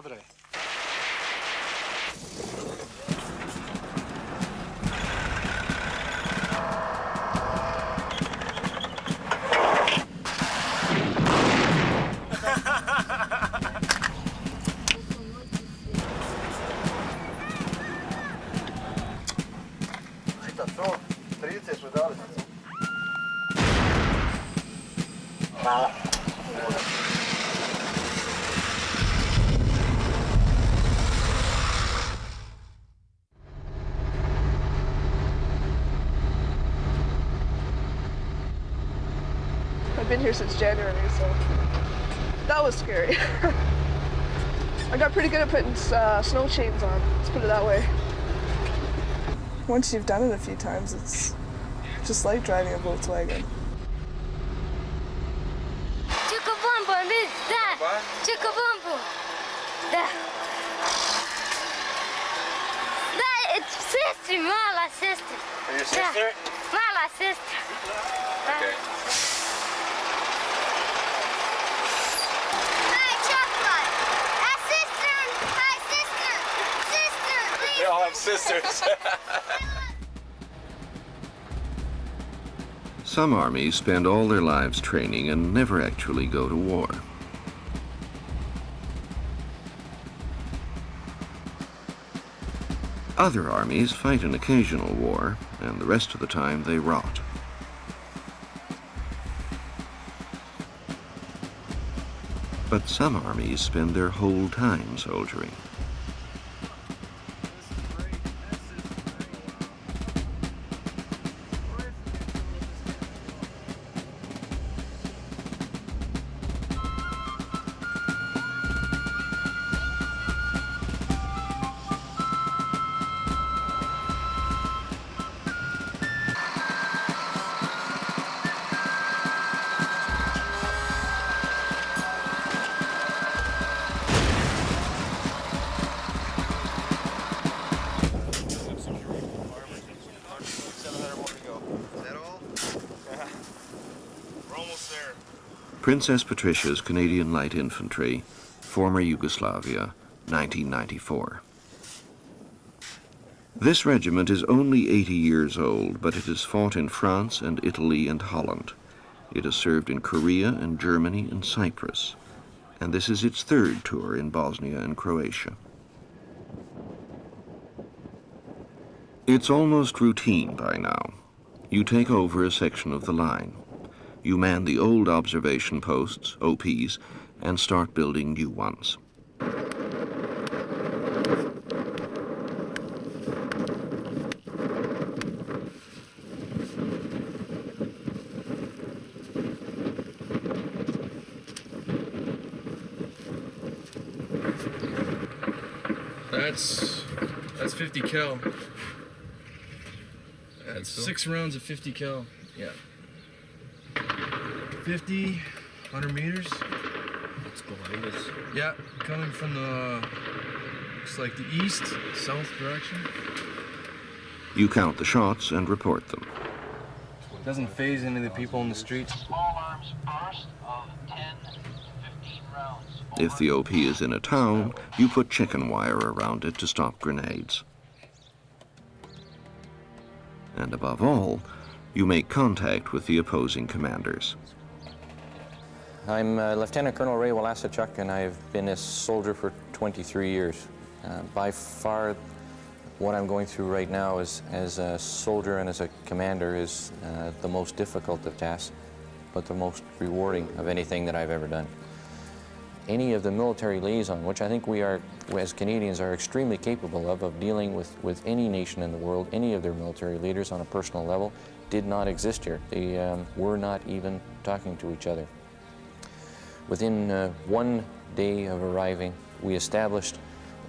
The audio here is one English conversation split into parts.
Dobre. Hvala. I've been here since January, so that was scary. I got pretty good at putting snow chains on, let's put it that way. Once you've done it a few times, it's just like driving a Volkswagen. Chicabombo, da. Da, it's sister, mala sister. Are your sister? Mala sister. Okay. Hi, chocolate. Hi, sister. Sister, please. They all have sisters. Some armies spend all their lives training and never actually go to war. Other armies fight an occasional war, and the rest of the time they rot. But some armies spend their whole time soldiering. Princess Patricia's Canadian Light Infantry, former Yugoslavia, 1994. This regiment is only 80 years old, but it has fought in France and Italy and Holland. It has served in Korea and Germany and Cyprus, and this is its third tour in Bosnia and Croatia. It's almost routine by now. You take over a section of the line. You man the old observation posts, OPs, and start building new ones. That's 50 cal. That's 6 rounds of 50 cal. Yeah. 50, 100 meters. Let's go behind us. Yeah, coming from the, looks like the east, south direction. You count the shots and report them. Doesn't phase any of the people in the streets. Small arms burst of 10 to 15 rounds. If the OP is in a town, you put chicken wire around it to stop grenades. And above all, you make contact with the opposing commanders. I'm Lieutenant Colonel Ray Walasachuk, and I've been a soldier for 23 years. By far, what I'm going through right now as a soldier and as a commander is the most difficult of tasks, but the most rewarding of anything that I've ever done. Any of the military liaison, which I think we are, as Canadians, are extremely capable of dealing with any nation in the world, any of their military leaders on a personal level, did not exist here. They were not even talking to each other. Within 1 day of arriving, we established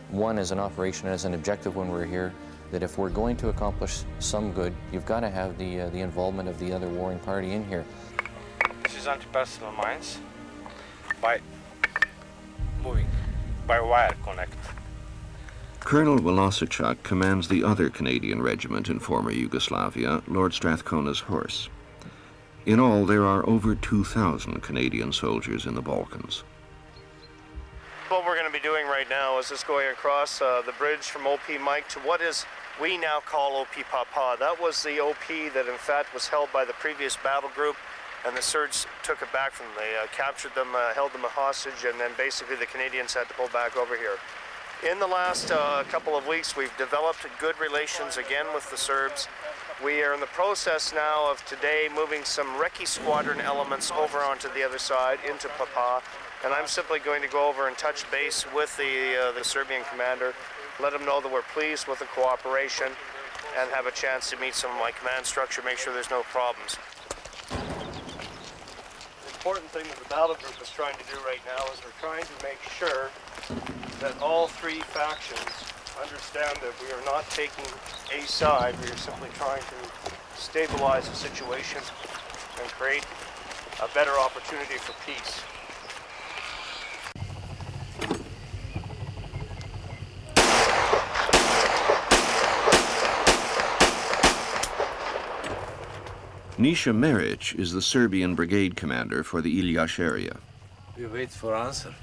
one as an operation, as an objective when we're here, that if we're going to accomplish some good, you've got to have the involvement of the other warring party in here. This is anti-personnel mines by moving, by wire connect. Colonel Walasachuk commands the other Canadian regiment in former Yugoslavia, Lord Strathcona's Horse. In all, there are over 2,000 Canadian soldiers in the Balkans. what we're going to be doing right now is just going across the bridge from OP Mike to what is we now call OP Papa. That was the OP that in fact was held by the previous battle group, and the Surge took it back from them. They captured them, held them a hostage, and then basically the Canadians had to pull back over here. In the last couple of weeks, we've developed good relations again with the Serbs. We are in the process now of today moving some Recce Squadron elements over onto the other side into Papa, and I'm simply going to go over and touch base with the Serbian commander, let him know that we're pleased with the cooperation, and have a chance to meet some of my command structure, make sure there's no problems. The important thing that the battle group is trying to do right now is we're trying to make sure that all three factions understand that we are not taking a side. We are simply trying to stabilize the situation and create a better opportunity for peace. Nisha Meric is the Serbian brigade commander for the Iljaš area. We wait for answer.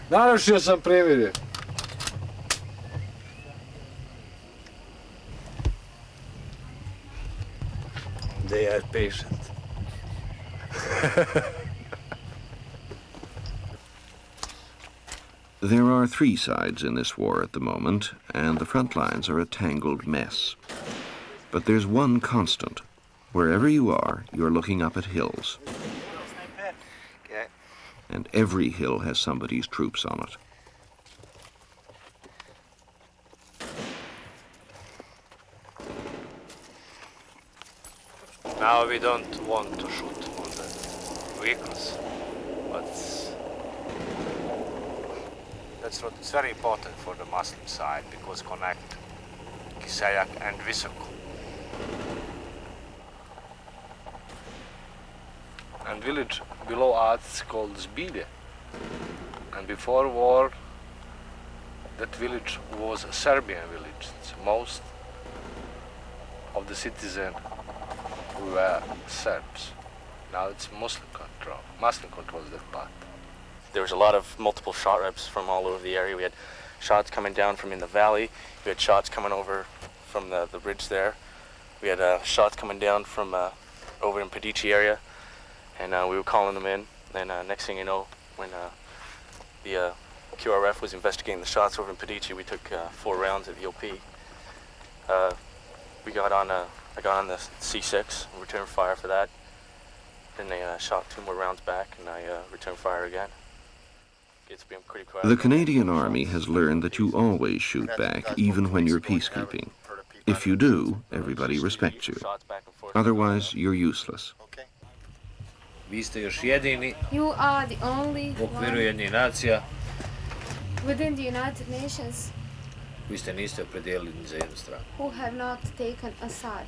Narušio sam premirje. They are patient. There are three sides in this war at the moment, and the front lines are a tangled mess. But there's one constant. Wherever you are, you're looking up at hills. And every hill has somebody's troops on it. Now we don't want to shoot on the vehicles, but it's very important for the Muslim side because connect Kiseljak and Visoko. And village below us called Zbilje. And before war, that village was a Serbian village. Most of the citizens were Serbs. Now it's Muslim control. Muslim controls that part. There was a lot of multiple shot reps from all over the area. We had shots coming down from in the valley. We had shots coming over from the bridge there. We had shots coming down from over in Padici area. And we were calling them in. And next thing you know, when the QRF was investigating the shots over in Padici, we took 4 rounds of the OP. I got on the C6, returned fire for that. Then they shot 2 more rounds back, and I returned fire again. It's been pretty quiet. The Canadian Army has learned that you always shoot back, even when you're peacekeeping. If you do, everybody respects you. Otherwise, you're useless. Vi ste još jedini You are the only u okviru one jednih nacija within the United Nations koji ste niste opredijelili ni za jednu stranu. who have not taken a side.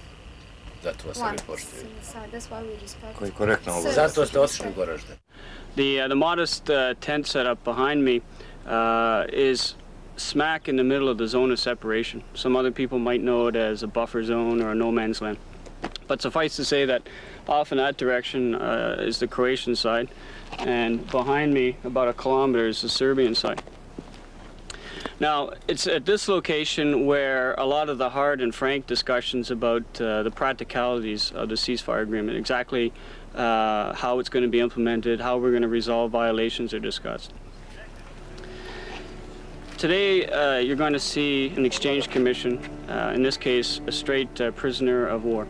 Zato vas One ne poštuju. side. That's why we respect. Koji korektno ovo. Service Zato ste and otišli u respect. Goražde. The modest tent setup behind me is smack in the middle of the zone of separation. Some other people might know it as a buffer zone or a no man's land. But suffice to say that off in that direction is the Croatian side, and behind me, about a kilometer, is the Serbian side. Now, it's at this location where a lot of the hard and frank discussions about the practicalities of the ceasefire agreement, exactly how it's going to be implemented, how we're going to resolve violations are discussed. Today, you're going to see an exchange commission, in this case, a straight prisoner of war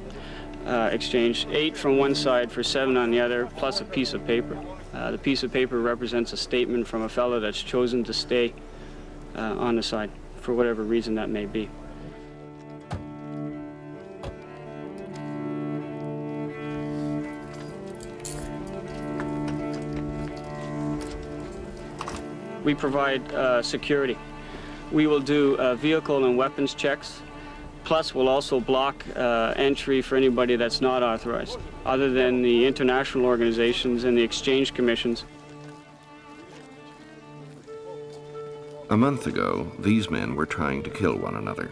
exchange, 8 from one side for 7 on the other, plus a piece of paper. The piece of paper represents a statement from a fellow that's chosen to stay on the side, for whatever reason that may be. We provide security. We will do vehicle and weapons checks. Plus, we'll also block entry for anybody that's not authorized, other than the international organizations and the exchange commissions. A month ago, these men were trying to kill one another.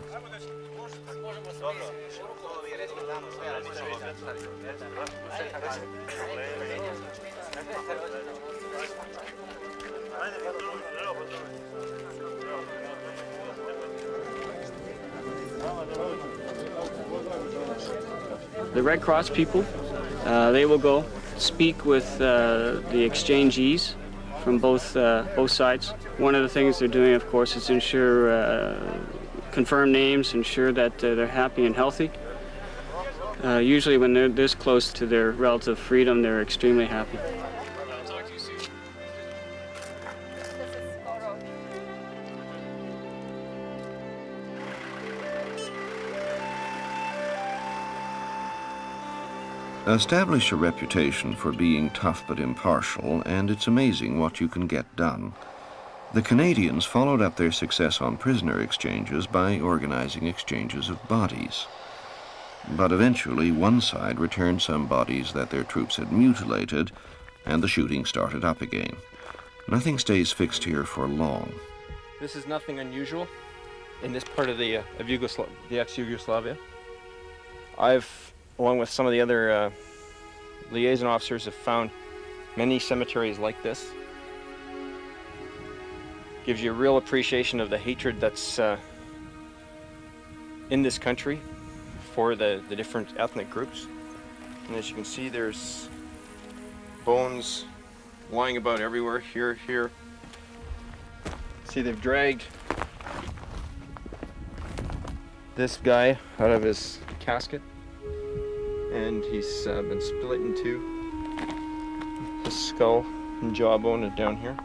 The Red Cross people, they will go speak with the exchangees from both sides. One of the things they're doing, of course, is ensure, confirm names, ensure that they're happy and healthy. Usually when they're this close to their relative freedom, they're extremely happy. Establish a reputation for being tough but impartial, and it's amazing what you can get done. The Canadians followed up their success on prisoner exchanges by organizing exchanges of bodies. But eventually, one side returned some bodies that their troops had mutilated, and the shooting started up again. Nothing stays fixed here for long. This is nothing unusual in this part of the ex-Yugoslavia. I've, along with some of the other liaison officers, have found many cemeteries like this. Gives you a real appreciation of the hatred that's in this country for the different ethnic groups. And as you can see, there's bones lying about everywhere, here. See, they've dragged this guy out of his casket, and he's been split in two. His skull and jawbone is down here.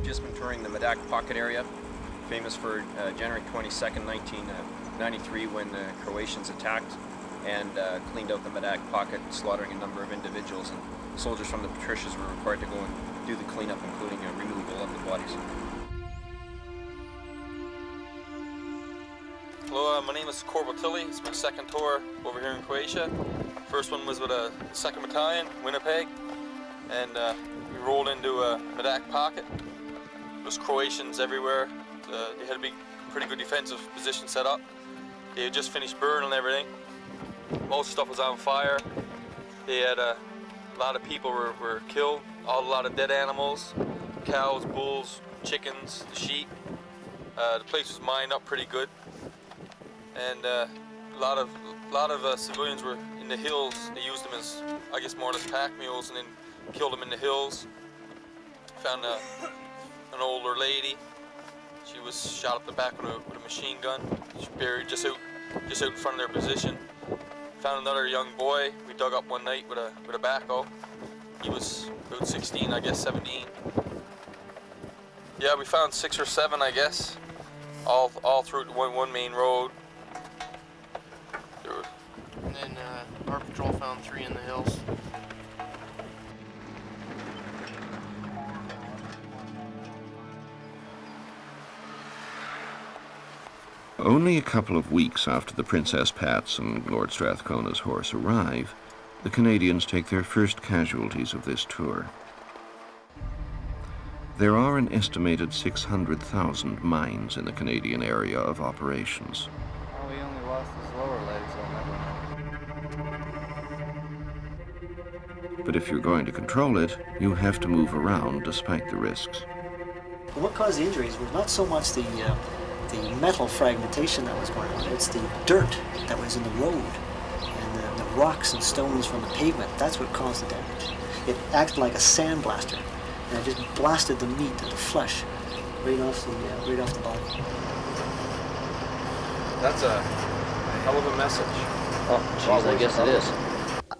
Just been touring the Medak Pocket area, famous for January 22nd, 1993, when the Croatians attacked and cleaned out the Medak Pocket, slaughtering a number of individuals, and soldiers from the Patricias were required to go and do the cleanup, including removal of the bodies. Hello, my name is Corporal Tilly. It's my second tour over here in Croatia. First one was with a 2nd Battalion, Winnipeg, and we rolled into a Medak Pocket. There was Croatians everywhere. They had a pretty good defensive position set up. They had just finished burning everything. Most stuff was on fire. They had a lot of people were killed. A lot of dead animals, cows, bulls, chickens, sheep. The place was mined up pretty good, and a lot of civilians were in the hills. They used them as, I guess, more or less pack mules, and then killed them in the hills. Found an older lady. She was shot up the back with a machine gun. She's buried just out in front of their position. Found another young boy we dug up one night with a backhoe. He was about 16, I guess 17. Yeah, we found 6 or 7, I guess, all through one main road. And then our patrol found 3 in the hills. Only a couple of weeks after the Princess Pat's and Lord Strathcona's horse arrive, the Canadians take their first casualties of this tour. There are an estimated 600,000 mines in the Canadian area of operations. Well, he only lost his lower legs on that one. But if you're going to control it, you have to move around despite the risks. What caused the injuries was not so much the metal fragmentation that was going on, it's the dirt that was in the road and the rocks and stones from the pavement. That's what caused the damage. It acted like a sandblaster, and it just blasted the meat and the flesh right off the body. That's a hell of a message. Oh, geez, I guess it is.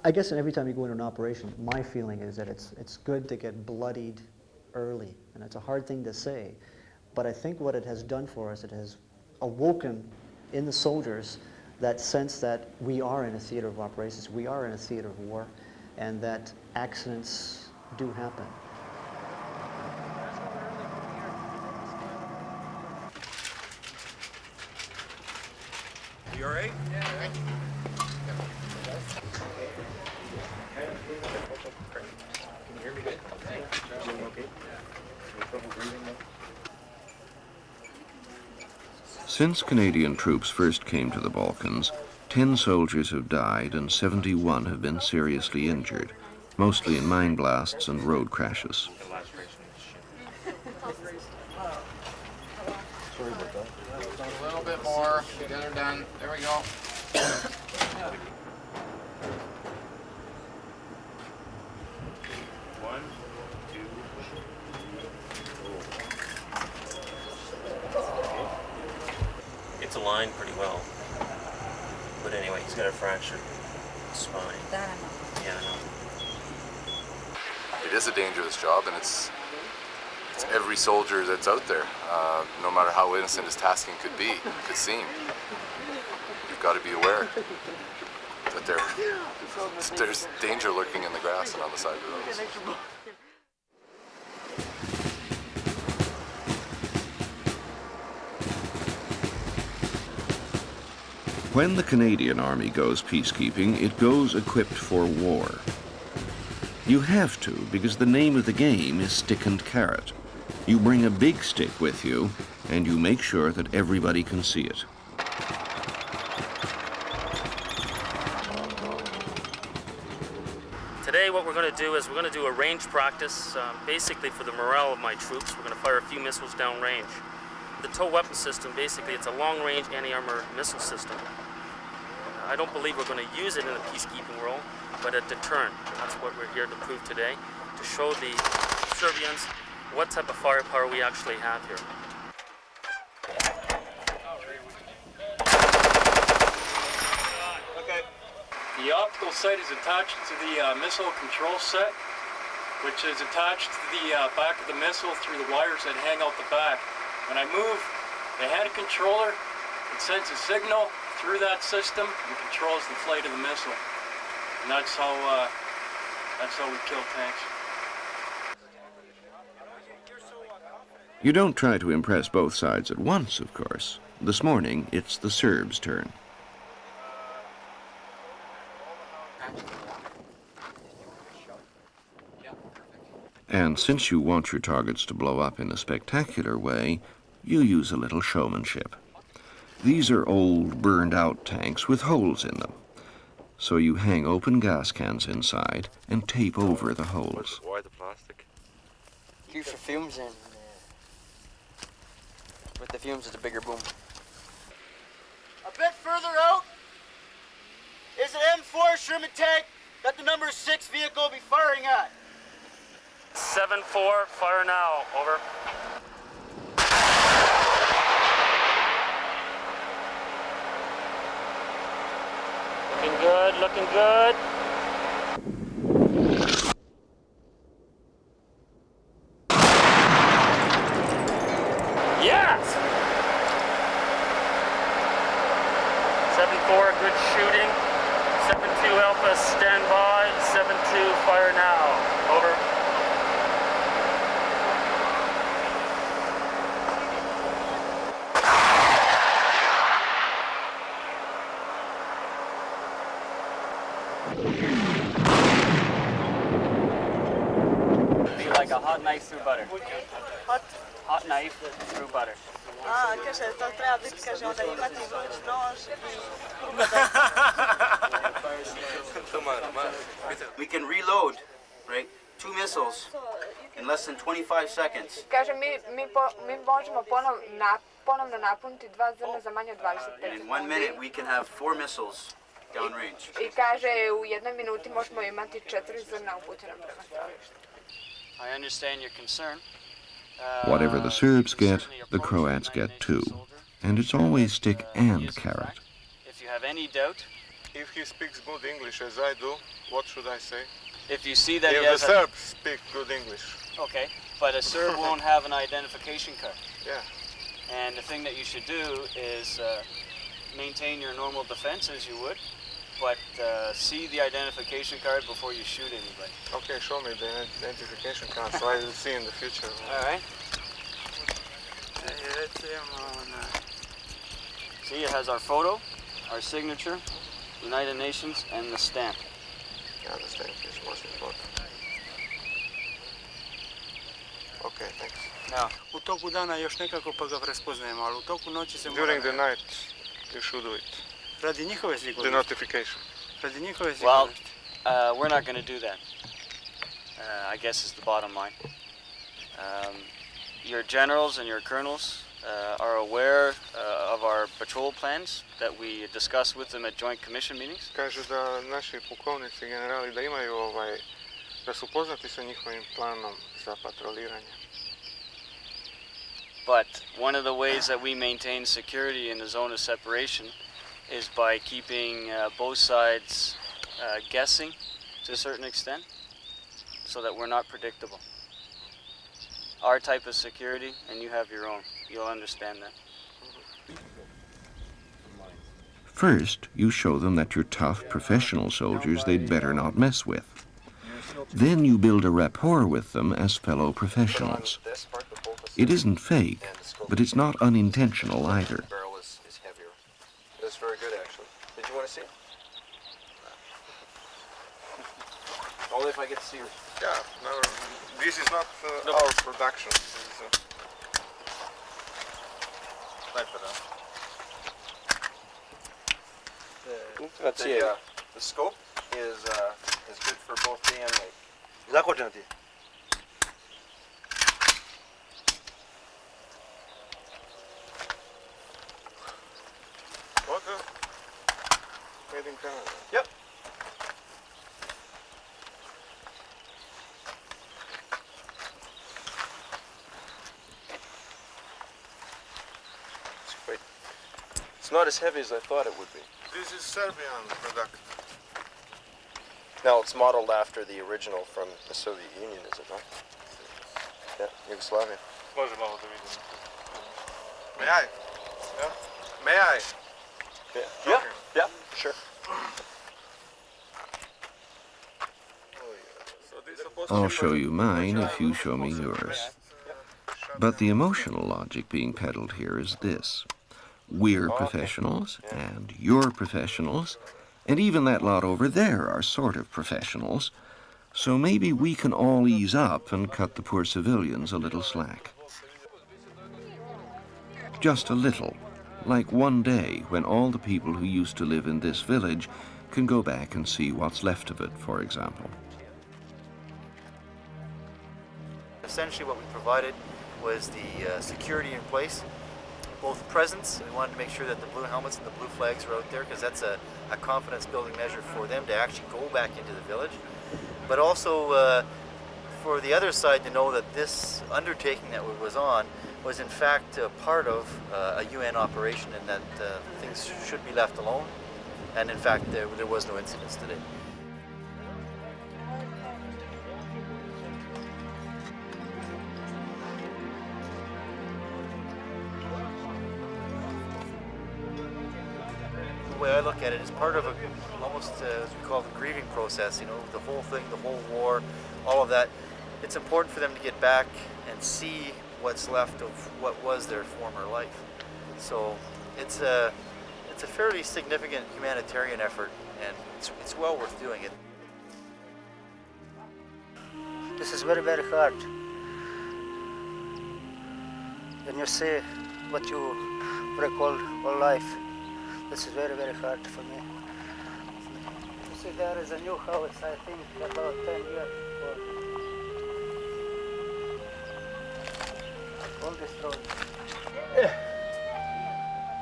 I guess every time you go into an operation, my feeling is that it's good to get bloodied early, and it's a hard thing to say. But I think what it has done for us, it has awoken in the soldiers that sense that we are in a theater of operations, we are in a theater of war, and that accidents do happen. You all right? Yeah. Can you hear me good? Okay. Since Canadian troops first came to the Balkans, 10 soldiers have died and 71 have been seriously injured, mostly in mine blasts and road crashes. A little bit more. Get her done. There we go. One, two, it's aligned pretty well. But anyway, he's got a fractured spine. Yeah, I know. It is a dangerous job, and it's every soldier that's out there, no matter how innocent his tasking could seem. You've got to be aware that there's danger lurking in the grass and on the side of the roads. When the Canadian Army goes peacekeeping, it goes equipped for war. You have to, because the name of the game is stick and carrot. You bring a big stick with you, and you make sure that everybody can see it. Today what we're going to do is we're going to do a range practice, basically for the morale of my troops. We're going to fire a few missiles downrange. The tow weapon system, basically, it's a long-range anti-armor missile system. I don't believe we're going to use it in the peacekeeping world, but a deterrent. That's what we're here to prove today, to show the Serbians what type of firepower we actually have here. Okay. The optical sight is attached to the missile control set, which is attached to the back of the missile through the wires that hang out the back. When I move the head controller, it sends a signal through that system and controls the flight of the missile. And that's how we kill tanks. You don't try to impress both sides at once, of course. This morning, it's the Serbs' turn. And since you want your targets to blow up in a spectacular way, you use a little showmanship. These are old, burned-out tanks with holes in them. So you hang open gas cans inside and tape over the holes. Why the plastic? Keeps the fumes in. With the fumes, it's a bigger boom. A bit further out is an M4 Sherman tank that the number 6 vehicle will be firing at. 7-4, fire now, over. Looking good, looking good. Yes! 7-4, good shooting. 7-2 Alpha, stand by. 7-2, fire now, over. Like a hot knife through butter. Hot knife through butter. Kaže, to treba biti, kaže, onda imati vruć nož We can reload, right? 2 missiles in less than 25 seconds. Kaže, mi možemo ponovno napuniti 2 zrna za manje od 25 And in 1 minute we can have 4 missiles downrange. I kaže, u 1 minuti možemo imati 4 zrna upućena prema strelištu. I understand your concern. Whatever the Serbs get, the Croats get too. And it's always stick and carrot. If you have any doubt, If he speaks good English as I do, what should I say? if you see that If he the has Serbs speak good English. okay, but a Serb won't have an identification card. Yeah. And the thing that you should do is maintain your normal defense as you would, but see the identification card before you shoot anybody. Okay, show me the identification card so I will see in the future. All right. See, it has our photo, our signature, United Nations, and the stamp. Yeah, the stamp is most important. Okay, thanks. Now, U toku dana još nekako pa ga prespoznajemo, ali u toku noći se mora... During the night, you should do it. Radi njihove The sigurnosti. notification. Radi njihove well, sigurnosti. we're not going to do that, I guess is the bottom line. Your generals and your colonels are aware of our patrol plans that we discuss with them at joint commission meetings. Kažu da naši pukovnici, generali, da imaju da su upoznati sa njihovim planom za patroliranje. But one of the ways that we maintain security in the zone of separation is by keeping both sides guessing to a certain extent so that we're not predictable. Our type of security, and you have your own. You'll understand that. First, you show them that you're tough, professional soldiers they'd better not mess with. Then you build a rapport with them as fellow professionals. It isn't fake, but it's not unintentional either. The barrel is heavier. That's very good, actually. Did you want to see it? Only if I get to see it. Yeah, no, this is not our production. This is, the scope is good for both day and night. Zakočen ti. Okay. Made in Canada. Yep. It's great. It's not as heavy as I thought it would be. This is Serbian product. Now it's modeled after the original from the Soviet Union, is it not? Yeah, Yugoslavia. Može malo da vidim. May I? Yeah? May I? Yeah, yeah, sure. I'll show you mine if you show me yours. But the emotional logic being peddled here is this. We're professionals, and you're professionals, and even that lot over there are sort of professionals, so maybe we can all ease up and cut the poor civilians a little slack. Just a little, like one day when all the people who used to live in this village can go back and see what's left of it, for example. Essentially what we provided was the security in place, both presence. We wanted to make sure that the blue helmets and the blue flags are out there because that's a confidence building measure for them to actually go back into the village. But also for the other side to know that this undertaking that was on was in fact part of a UN operation and that things should be left alone. And in fact there was no incidents today. The way I look at it is part of almost as we call the grieving process, you know, the whole thing, the whole war, all of that. It's important for them to get back and see what's left of what was their former life. So it's a fairly significant humanitarian effort and it's well worth doing it. This is very, very hard. When you see what you recall all life, this is very, very hard for me. You see, there is a new house, I think, about 10 years old. All destroyed.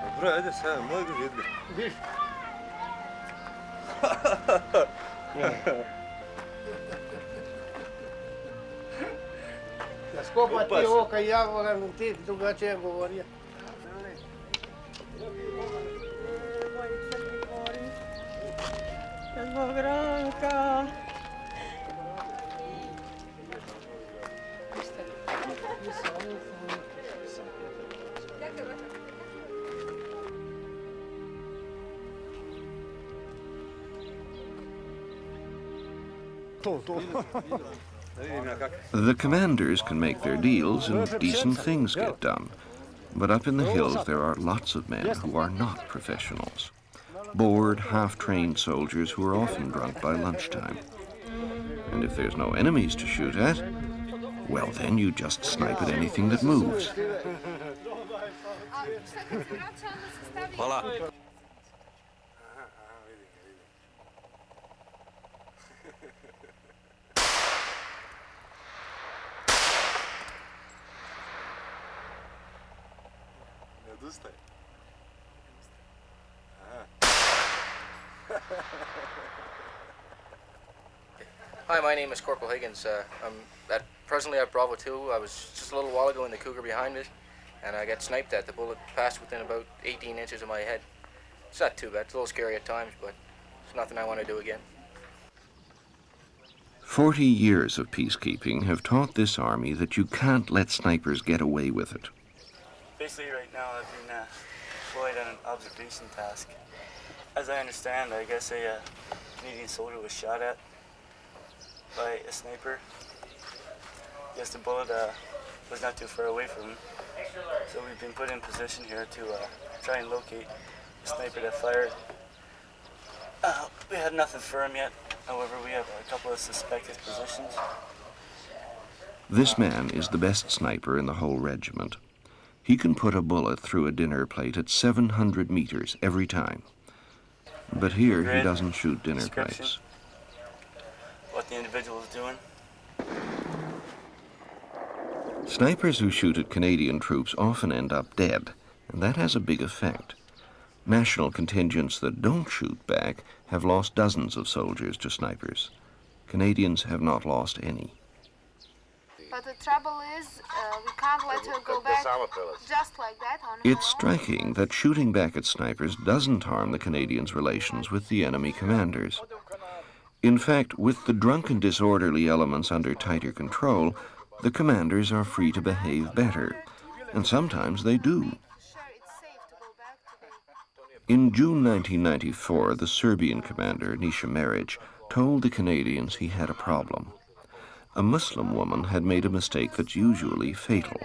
Dobro, ajde sad, mogu vidjeti. Viš? Da skopa ti ovo kad ja volim, ti drugačije govorio. Zbog Ranka. The commanders can make their deals and decent things get done. But up in the hills there are lots of men who are not professionals. Bored, half-trained soldiers who are often drunk by lunchtime. And if there's no enemies to shoot at, well then you just snipe at anything that moves. Hvala. Hi, my name is Corporal Higgins. I'm presently at Bravo 2. I was just a little while ago in the cougar behind me, and I got sniped at. The bullet passed within about 18 inches of my head. It's not too bad. It's a little scary at times, but it's nothing I want to do again. 40 years of peacekeeping have taught this army that you can't let snipers get away with it. Basically, right now I've been deployed on an observation task. As I understand, I guess a Canadian soldier was shot at by a sniper. I guess the bullet was not too far away from him. So we've been put in position here to try and locate the sniper that fired. We had nothing for him yet. However, we have a couple of suspected positions. This man is the best sniper in the whole regiment. He can put a bullet through a dinner plate at 700 meters every time. But here he doesn't shoot dinner plates. What the individual is doing. Snipers who shoot at Canadian troops often end up dead, and that has a big effect. National contingents that don't shoot back have lost dozens of soldiers to snipers. Canadians have not lost any. But the trouble is, we can't let her go back just like that on her It's striking that shooting back at snipers doesn't harm the Canadians' relations with the enemy commanders. In fact, with the drunken, disorderly elements under tighter control, the commanders are free to behave better, and sometimes they do. In June 1994, the Serbian commander, Nisha Meric, told the Canadians he had a problem. A Muslim woman had made a mistake that's usually fatal.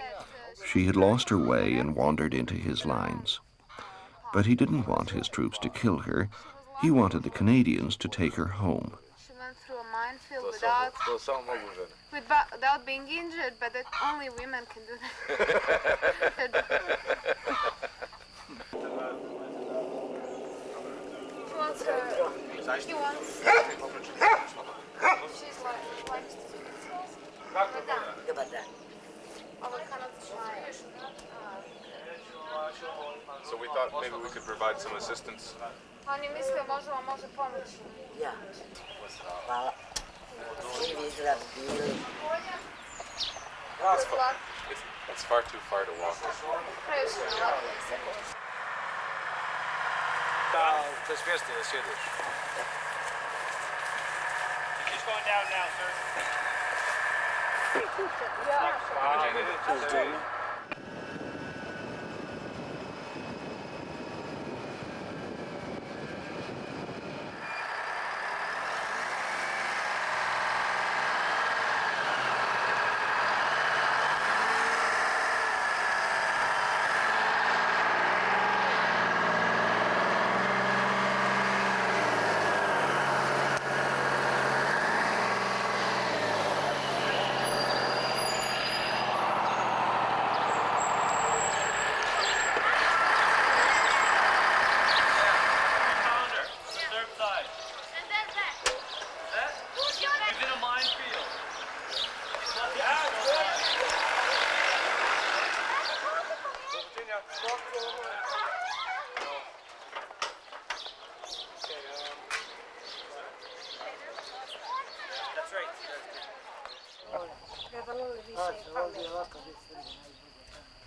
She had lost her way and wandered into his lines. But he didn't want his troops to kill her. He wanted the Canadians to take her home. She went through a minefield without being injured, but that only women can do that. He wants she's likes to So we thought maybe we could provide some assistance. Ja. Hvala. Svi vi zdrav bili. It's far too far to walk. To smjesti da sjediš. He's going down now, sir.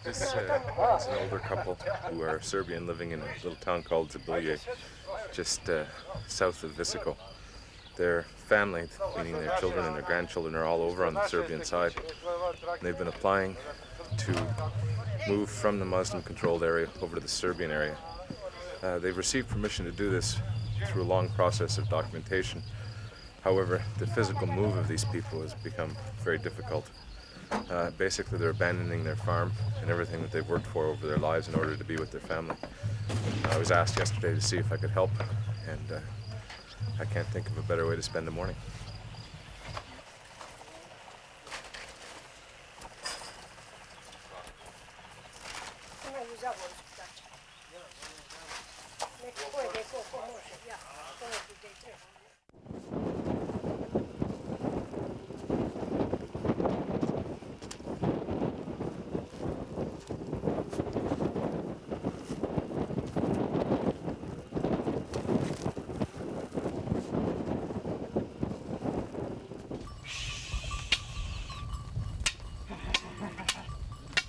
This is an older couple who are Serbian living in a little town called Zabilje, just south of Visoko. Their family, meaning their children and their grandchildren, are all over on the Serbian side. And they've been applying to move from the Muslim-controlled area over to the Serbian area. They've received permission to do this through a long process of documentation, However, the physical move of these people has become very difficult. Basically, they're abandoning their farm and everything that they've worked for over their lives in order to be with their family. I was asked yesterday to see if I could help, and I can't think of a better way to spend the morning.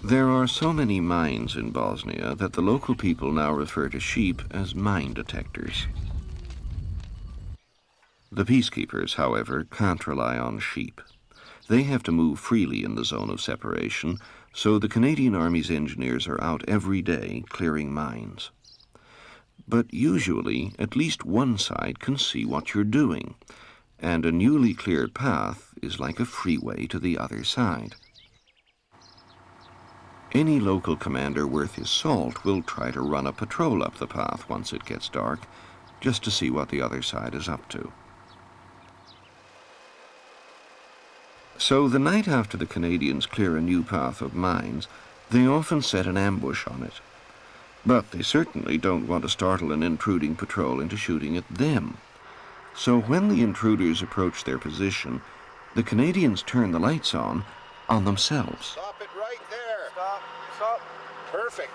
There are so many mines in Bosnia that the local people now refer to sheep as mine detectors. The peacekeepers, however, can't rely on sheep. They have to move freely in the zone of separation, so the Canadian Army's engineers are out every day clearing mines. But usually, at least one side can see what you're doing, and a newly cleared path is like a freeway to the other side. Any local commander worth his salt will try to run a patrol up the path once it gets dark, just to see what the other side is up to. So the night after the Canadians clear a new path of mines, they often set an ambush on it. But they certainly don't want to startle an intruding patrol into shooting at them. So when the intruders approach their position, the Canadians turn the lights on themselves. Stop it right there. Stop. Stop. Perfect.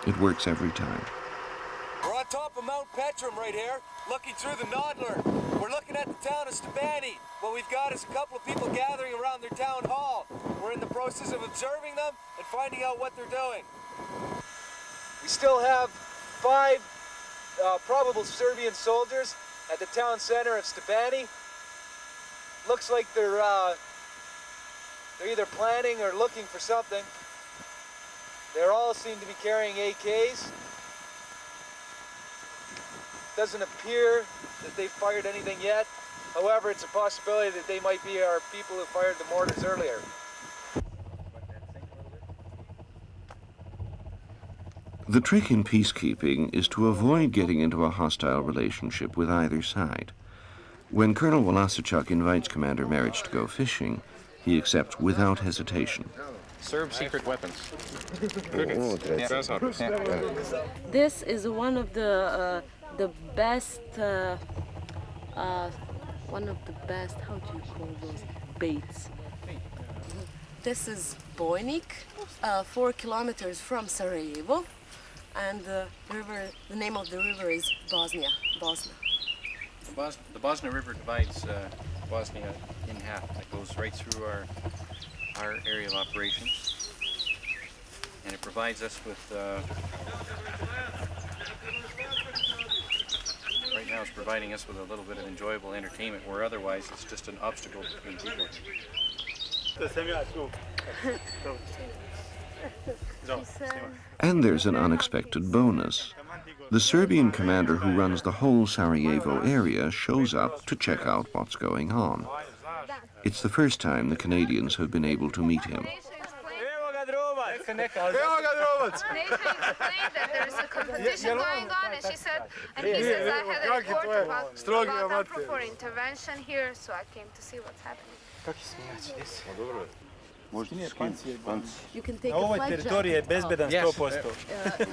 It works every time. We're on top of Mount Petrum right here, looking through the Nodler. We're looking at the town of Stebani. What we've got is a couple of people gathering around their town hall. We're in the process of observing them and finding out what they're doing. We still have 5 probable Serbian soldiers at the town center of Stebani. Looks like they're either planning or looking for something. They all seem to be carrying AKs. Doesn't appear that they've fired anything yet. However, it's a possibility that they might be our people who fired the mortars earlier. The trick in peacekeeping is to avoid getting into a hostile relationship with either side. When Colonel Wolasechuk invites Commander Maric to go fishing, he accepts without hesitation. Serb secret weapons. This is one of the best, how do you call those, baits? This is Bojnik, 4 kilometers from Sarajevo, and the name of the river is Bosnia. The Bosnia River divides Bosnia in half. It goes right through our area of operations, and it provides us with right now it's providing us with a little bit of enjoyable entertainment, where otherwise it's just an obstacle between people. And there's an unexpected bonus. The Serbian commander who runs the whole Sarajevo area shows up to check out what's going on. It's the first time the Canadians have been able to meet him. Nation explained that there's a competition going on, and he says I had a report about proper intervention here, so I came to see what's happening. You can take a flight jacket. Yes.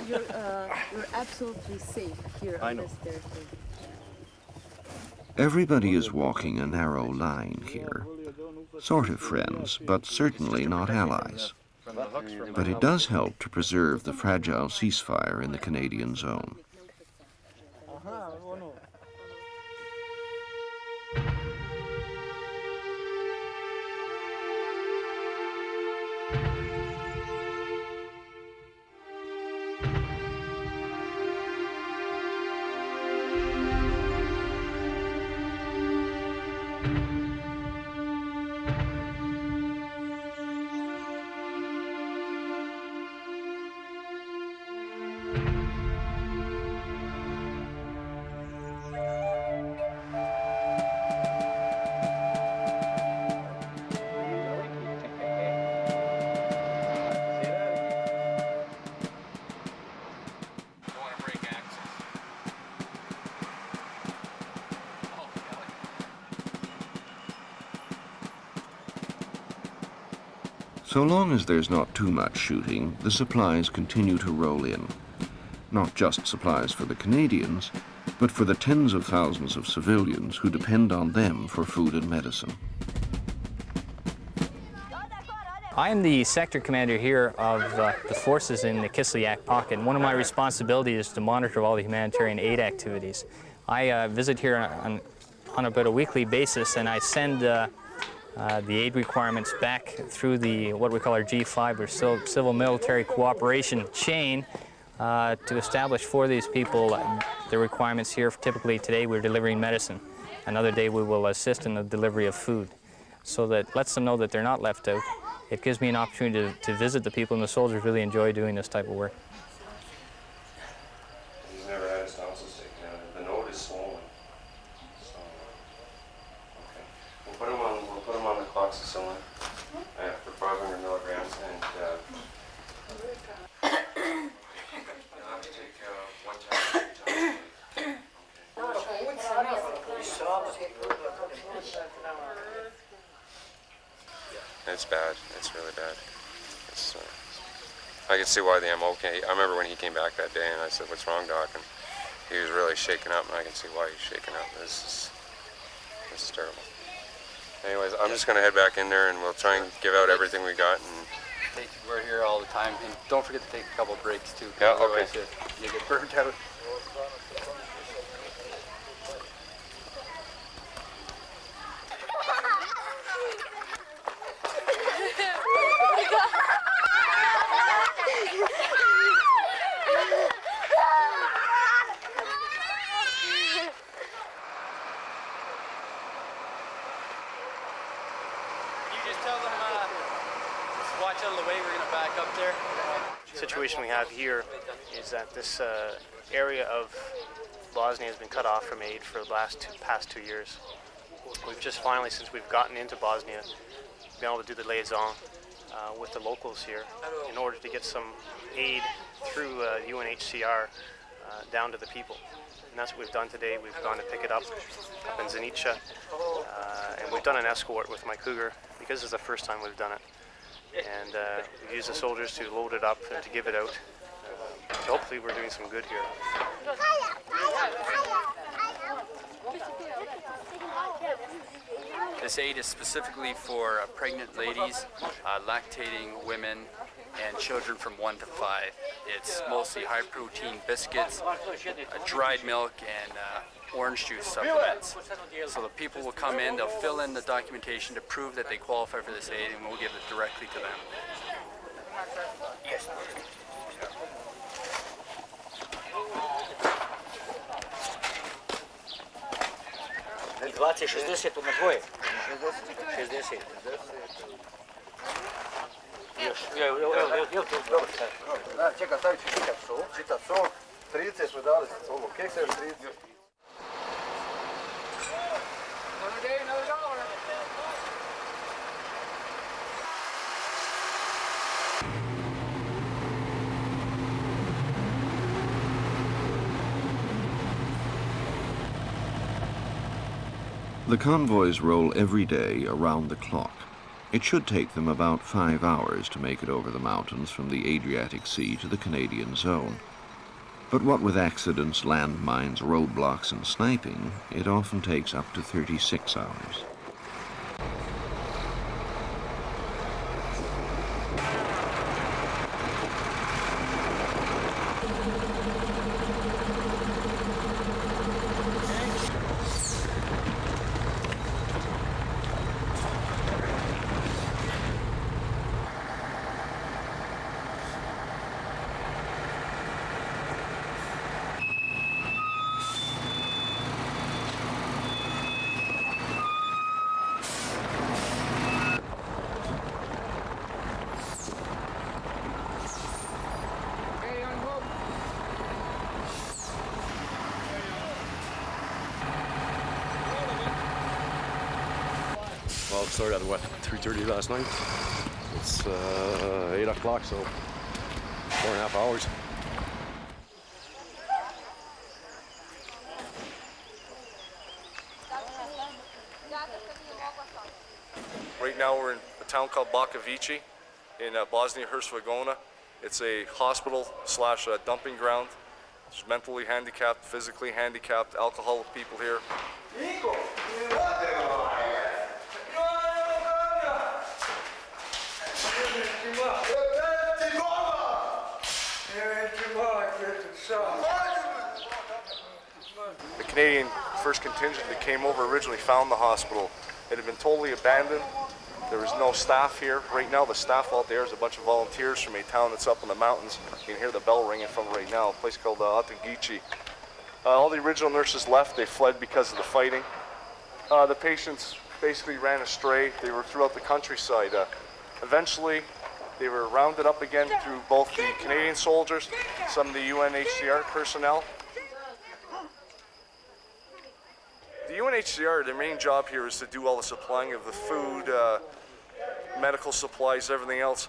You're absolutely safe here on this territory. Everybody is walking a narrow line here. Sort of friends, but certainly not allies. But it does help to preserve the fragile ceasefire in the Canadian zone. So long as there's not too much shooting, the supplies continue to roll in. Not just supplies for the Canadians, but for the tens of thousands of civilians who depend on them for food and medicine. I am the sector commander here of the forces in the Kislyak pocket, and one of my responsibilities is to monitor all the humanitarian aid activities. I visit here on about a weekly basis, and I send the aid requirements back through the what we call our G5, or civil military cooperation chain, to establish for these people the requirements here. Typically today we're delivering medicine. Another day we will assist in the delivery of food. So that lets them know that they're not left out. It gives me an opportunity to visit the people, and the soldiers really enjoy doing this type of work. He's never had his tonsils taken out. The node is swollen. So, okay. We'll put him on the cloxacillin for 500 milligrams, and you'll have to take 1 tablet 3 times a week. It's bad. It's really bad. It's, I can see why the MO came. I remember when he came back that day, and I said, "What's wrong, Doc?" And he was really shaken up, and I can see why he's shaken up. This is terrible. Anyways, I'm just gonna head back in there, and we'll try and give out everything we got. And We're here all the time, and don't forget to take a couple breaks too. Yeah, okay. Otherwise you get burnt out. Watch out of the way, we're going to back up there. The situation we have here is that this area of Bosnia has been cut off from aid for the past 2 years. We've just finally, since we've gotten into Bosnia, been able to do the liaison with the locals here in order to get some aid through UNHCR down to the people. And that's what we've done today. We've gone to pick it up in Zenica, and we've done an escort with my Cougar because it's the first time we've done it. And we use the soldiers to load it up and to give it out. So hopefully we're doing some good here. This aid is specifically for pregnant ladies, lactating women, and children from 1 to 5. It's mostly high-protein biscuits, dried milk, and orange juice supplements. So the people will come in, they'll fill in the documentation to prove that they qualify for this aid, and we'll give it directly to them. Čekaj, stavit ću čitat sok, 30 smo dali ovo keksa, 30. The convoys roll every day around the clock. It should take them about 5 hours to make it over the mountains from the Adriatic Sea to the Canadian zone. But what with accidents, landmines, roadblocks, and sniping, it often takes up to 36 hours. Well, it started at what, 3:30 last night? It's 8 o'clock, so 4.5 hours. Right now we're in a town called Bakovici. in Bosnia-Herzegovina. It's a hospital slash dumping ground. There's mentally handicapped, physically handicapped, alcoholic people here. The Canadian first contingent that came over originally found the hospital. It had been totally abandoned. There was no staff here. Right now the staff out there is a bunch of volunteers from a town that's up in the mountains. You can hear the bell ringing from right now, a place called Atagici. All the original nurses left. They fled because of the fighting. The patients basically ran astray. They were throughout the countryside. Eventually they were rounded up again through both the Canadian soldiers, some of the UNHCR personnel. The UNHCR, their main job here is to do all the supplying of the food, medical supplies, everything else.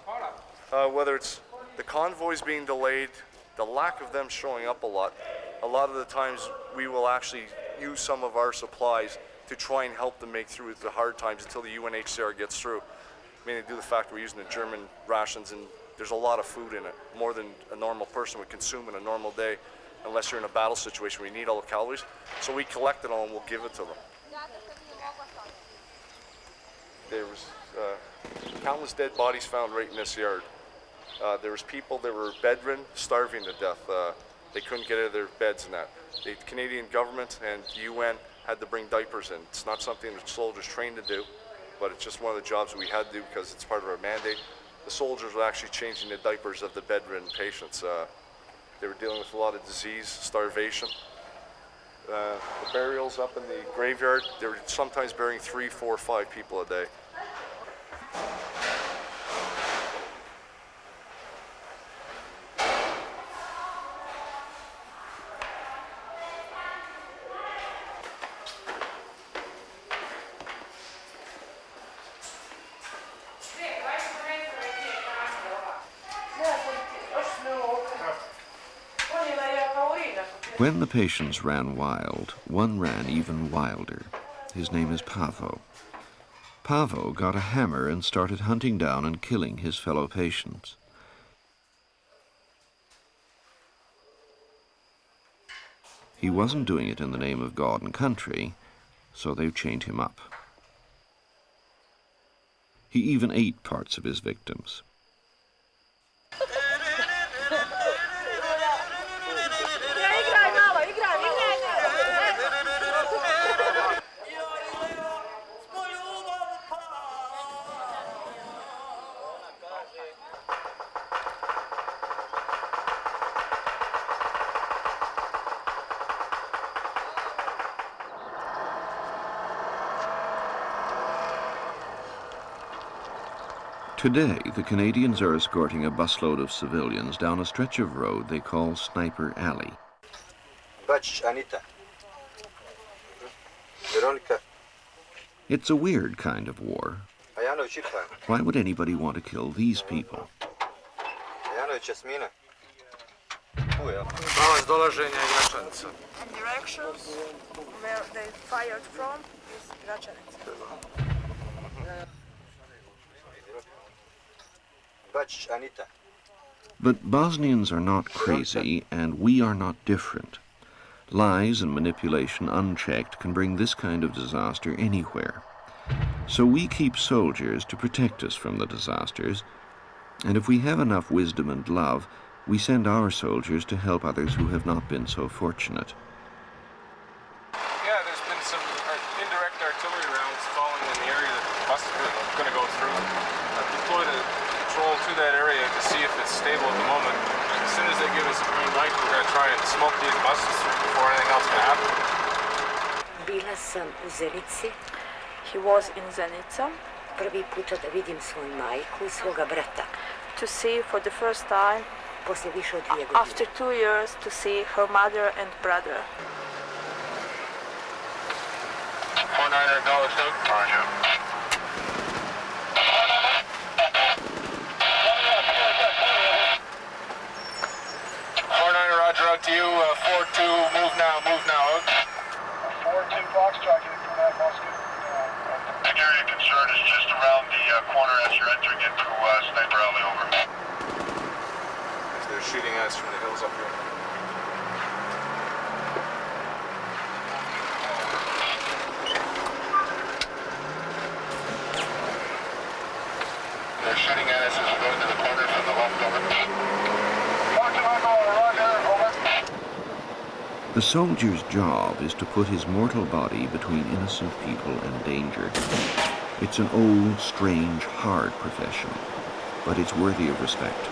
Whether it's the convoys being delayed, the lack of them showing up a lot of the times we will actually use some of our supplies to try and help them make through the hard times until the UNHCR gets through. Mainly due to the fact we're using the German rations and there's a lot of food in it, more than a normal person would consume in a normal day, unless you're in a battle situation where you need all the calories. So we collect it all and we'll give it to them. There was countless dead bodies found right in this yard. There was people that were bedridden, starving to death. They couldn't get out of their beds and that. The Canadian government and the UN had to bring diapers in. It's not something that soldiers trained to do, but it's just one of the jobs we had to do because it's part of our mandate. The soldiers were actually changing the diapers of the bedridden patients. They were dealing with a lot of disease, starvation. The burials up in the graveyard, they were sometimes burying 3, 4, 5 people a day. When the patients ran wild, one ran even wilder. His name is Pavo. Pavo got a hammer and started hunting down and killing his fellow patients. He wasn't doing it in the name of God and country, so they've chained him up. He even ate parts of his victims. Today, the Canadians are escorting a busload of civilians down a stretch of road they call Sniper Alley. Anita. Veronica. It's a weird kind of war. Why would anybody want to kill these people? And directions where they fired from is Gračanica. But Bosnians are not crazy, and we are not different. Lies and manipulation unchecked can bring this kind of disaster anywhere. So we keep soldiers to protect us from the disasters, and if we have enough wisdom and love, we send our soldiers to help others who have not been so fortunate. Yeah, there's been some indirect artillery rounds falling in the area that the bus is going to go through. I've deployed a patrol to that area to see if it's stable at the moment. As soon as they give us a green light, we're going to try and smoke these buses through before anything else can happen. Bila sam u Zenici. He was in Zenica. Prvi puta da vidim svoju majku i svoga brata. To see for the first time, Posle više od 2 godine. after 2 years, to see her mother and brother. 49er, acknowledged out. Roger. 49er, roger out to you. 4-2, move now, out. 4-2, Foxtrot, getting from that Moscow. Area Sir, it is just around the corner as you're entering into Sniper Alley, over. They're shooting at us from the hills up here. They're shooting at us as we go into the corner from the left, over. The soldier's job is to put his mortal body between innocent people and danger. It's an old, strange, hard profession, but it's worthy of respect.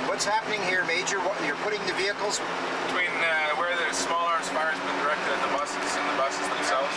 What's happening here, Major? You're putting the vehicles between where the small arms fire has been directed at the buses and the buses themselves.